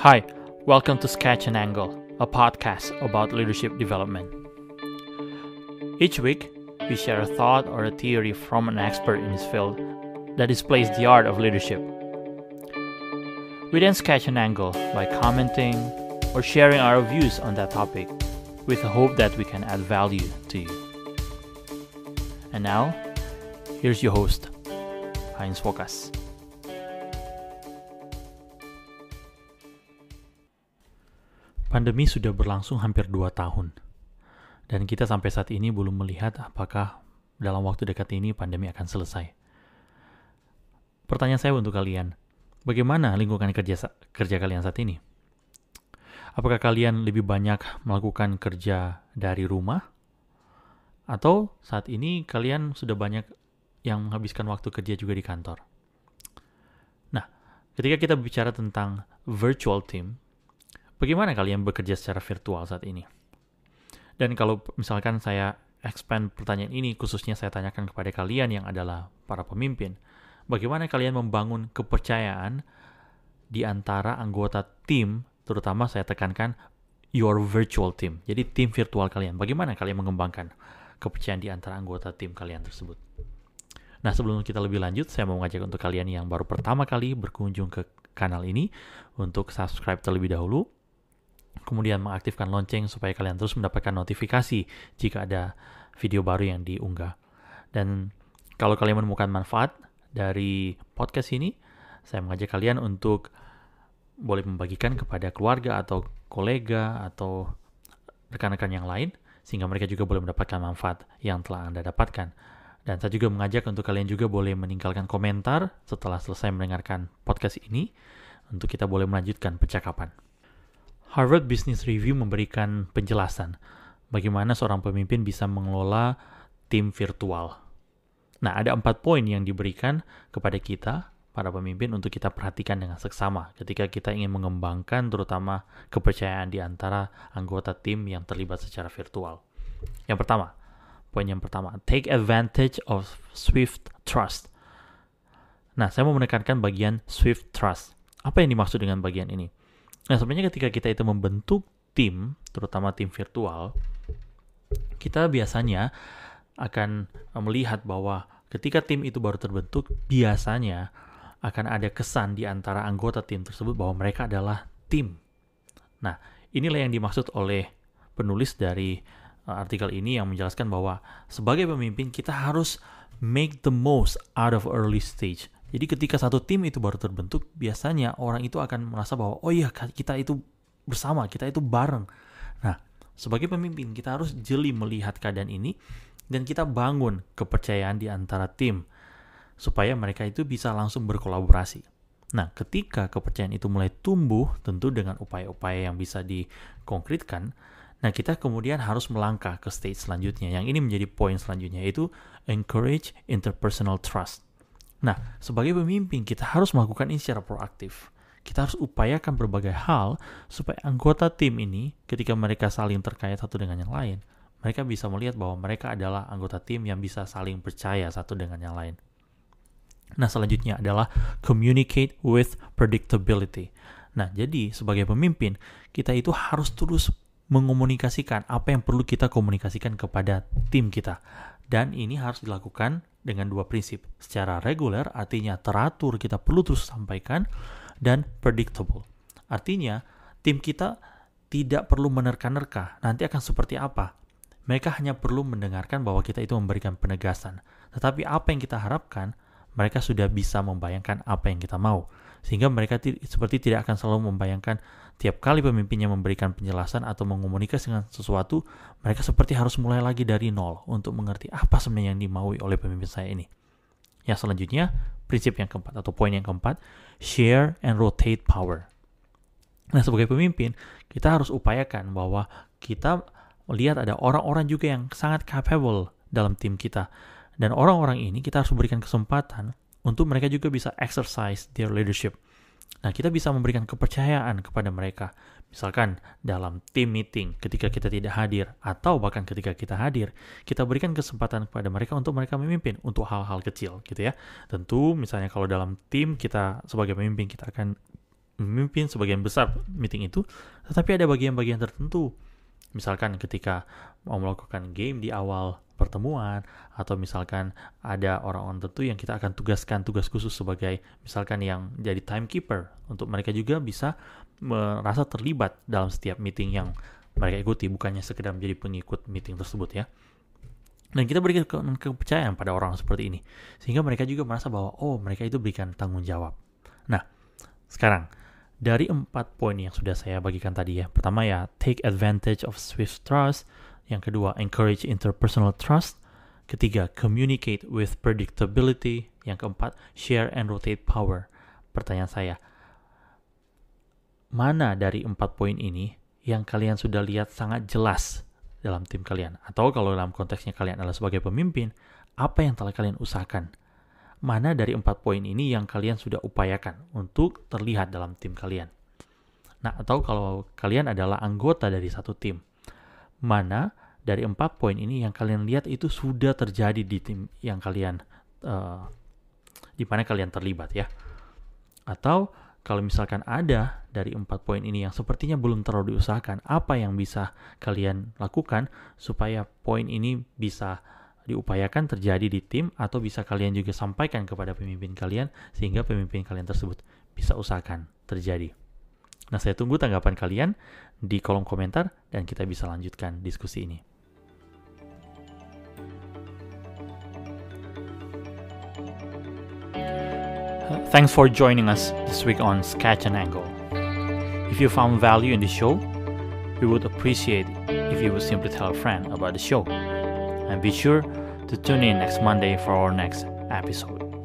Hi, welcome to Sketch and Angle, a podcast about leadership development. Each week, we share a thought or a theory from an expert in his field that displays the art of leadership. We then sketch an angle by commenting or sharing our views on that topic with the hope that we can add value to you. And now, here's your host, Heinz Wokas. Pandemi sudah berlangsung hampir 2 tahun, dan kita sampai saat ini belum melihat apakah dalam waktu dekat ini pandemi akan selesai. Pertanyaan saya untuk kalian, bagaimana lingkungan kerja kalian saat ini? Apakah kalian lebih banyak melakukan kerja dari rumah? Atau saat ini kalian sudah banyak yang menghabiskan waktu kerja juga di kantor? Nah, ketika kita bicara tentang virtual team, bagaimana kalian bekerja secara virtual saat ini? Dan kalau misalkan saya expand pertanyaan ini, khususnya saya tanyakan kepada kalian yang adalah para pemimpin, bagaimana kalian membangun kepercayaan di antara anggota tim, terutama saya tekankan your virtual team, jadi tim virtual kalian. Bagaimana kalian mengembangkan kepercayaan di antara anggota tim kalian tersebut? Nah, sebelum kita lebih lanjut, saya mau mengajak untuk kalian yang baru pertama kali berkunjung ke kanal ini untuk subscribe terlebih dahulu, kemudian mengaktifkan lonceng supaya kalian terus mendapatkan notifikasi jika ada video baru yang diunggah. Dan kalau kalian menemukan manfaat dari podcast ini, saya mengajak kalian untuk boleh membagikan kepada keluarga atau kolega atau rekan-rekan yang lain, sehingga mereka juga boleh mendapatkan manfaat yang telah Anda dapatkan. Dan saya juga mengajak untuk kalian juga boleh meninggalkan komentar setelah selesai mendengarkan podcast ini, untuk kita boleh melanjutkan percakapan. Harvard Business Review memberikan penjelasan bagaimana seorang pemimpin bisa mengelola tim virtual. Nah, ada 4 poin yang diberikan kepada kita, para pemimpin, untuk kita perhatikan dengan seksama ketika kita ingin mengembangkan terutama kepercayaan di antara anggota tim yang terlibat secara virtual. Poin yang pertama, take advantage of swift trust. Nah, saya mau menekankan bagian swift trust. Apa yang dimaksud dengan bagian ini? Nah, sebenarnya ketika kita itu membentuk tim, terutama tim virtual, kita biasanya akan melihat bahwa ketika tim itu baru terbentuk, biasanya akan ada kesan di antara anggota tim tersebut bahwa mereka adalah tim. Nah, inilah yang dimaksud oleh penulis dari artikel ini yang menjelaskan bahwa sebagai pemimpin kita harus make the most out of early stage. Jadi ketika satu tim itu baru terbentuk, biasanya orang itu akan merasa bahwa, oh iya, kita itu bersama, kita itu bareng. Nah, sebagai pemimpin, kita harus jeli melihat keadaan ini, dan kita bangun kepercayaan di antara tim, supaya mereka itu bisa langsung berkolaborasi. Nah, ketika kepercayaan itu mulai tumbuh, tentu dengan upaya-upaya yang bisa dikonkretkan, nah kita kemudian harus melangkah ke stage selanjutnya. Yang ini menjadi poin selanjutnya, yaitu encourage interpersonal trust. Nah, sebagai pemimpin, kita harus melakukan ini secara proaktif. Kita harus upayakan berbagai hal supaya anggota tim ini, ketika mereka saling terkait satu dengan yang lain, mereka bisa melihat bahwa mereka adalah anggota tim yang bisa saling percaya satu dengan yang lain. Nah, selanjutnya adalah communicate with predictability. Nah, jadi sebagai pemimpin, kita itu harus terus mengomunikasikan apa yang perlu kita komunikasikan kepada tim kita. Dan ini harus dilakukan dengan 2 prinsip. Secara reguler, artinya teratur, kita perlu terus sampaikan, dan predictable. Artinya, tim kita tidak perlu menerka-nerka nanti akan seperti apa. Mereka hanya perlu mendengarkan bahwa kita itu memberikan penegasan. Tetapi apa yang kita harapkan, mereka sudah bisa membayangkan apa yang kita mau. Sehingga mereka seperti tidak akan selalu membayangkan tiap kali pemimpinnya memberikan penjelasan atau mengomunikasikan sesuatu, mereka seperti harus mulai lagi dari nol untuk mengerti apa sebenarnya yang dimaui oleh pemimpin saya ini. Yang selanjutnya, prinsip yang keempat atau poin yang keempat, share and rotate power. Nah, sebagai pemimpin, kita harus upayakan bahwa kita melihat ada orang-orang juga yang sangat capable dalam tim kita. Dan orang-orang ini kita harus berikan kesempatan untuk mereka juga bisa exercise their leadership. Nah, kita bisa memberikan kepercayaan kepada mereka. Misalkan dalam team meeting ketika kita tidak hadir, atau bahkan ketika kita hadir, kita berikan kesempatan kepada mereka untuk mereka memimpin untuk hal-hal kecil gitu ya. Tentu misalnya kalau dalam tim kita sebagai pemimpin, kita akan memimpin sebagian besar meeting itu, tetapi ada bagian-bagian tertentu. Misalkan ketika mau melakukan game di awal pertemuan, atau misalkan ada orang-orang tertentu yang kita akan tugaskan tugas khusus sebagai misalkan yang jadi timekeeper, untuk mereka juga bisa merasa terlibat dalam setiap meeting yang mereka ikuti, bukannya sekedar menjadi pengikut meeting tersebut ya. Dan kita berikan kepercayaan pada orang seperti ini, sehingga mereka juga merasa bahwa mereka itu berikan tanggung jawab. Nah, sekarang dari 4 poin yang sudah saya bagikan tadi ya. Pertama ya, take advantage of swift trust. Yang kedua, encourage interpersonal trust. Ketiga, communicate with predictability. Yang keempat, share and rotate power. Pertanyaan saya, mana dari 4 poin ini yang kalian sudah lihat sangat jelas dalam tim kalian? Atau kalau dalam konteksnya kalian adalah sebagai pemimpin, apa yang telah kalian usahakan? Mana dari 4 poin ini yang kalian sudah upayakan untuk terlihat dalam tim kalian? Nah, atau kalau kalian adalah anggota dari satu tim, mana dari 4 poin ini yang kalian lihat itu sudah terjadi di tim yang kalian di mana kalian terlibat ya? Atau kalau misalkan ada dari 4 poin ini yang sepertinya belum terlalu diusahakan, apa yang bisa kalian lakukan supaya poin ini bisa diupayakan terjadi di tim, atau bisa kalian juga sampaikan kepada pemimpin kalian sehingga pemimpin kalian tersebut bisa usahakan terjadi. Nah, saya tunggu tanggapan kalian di kolom komentar dan kita bisa lanjutkan diskusi ini. Thanks for joining us this week on Sketch and Angle. If you found value in the show, we would appreciate if you would simply tell a friend about the show. And be sure to tune in next Monday for our next episode.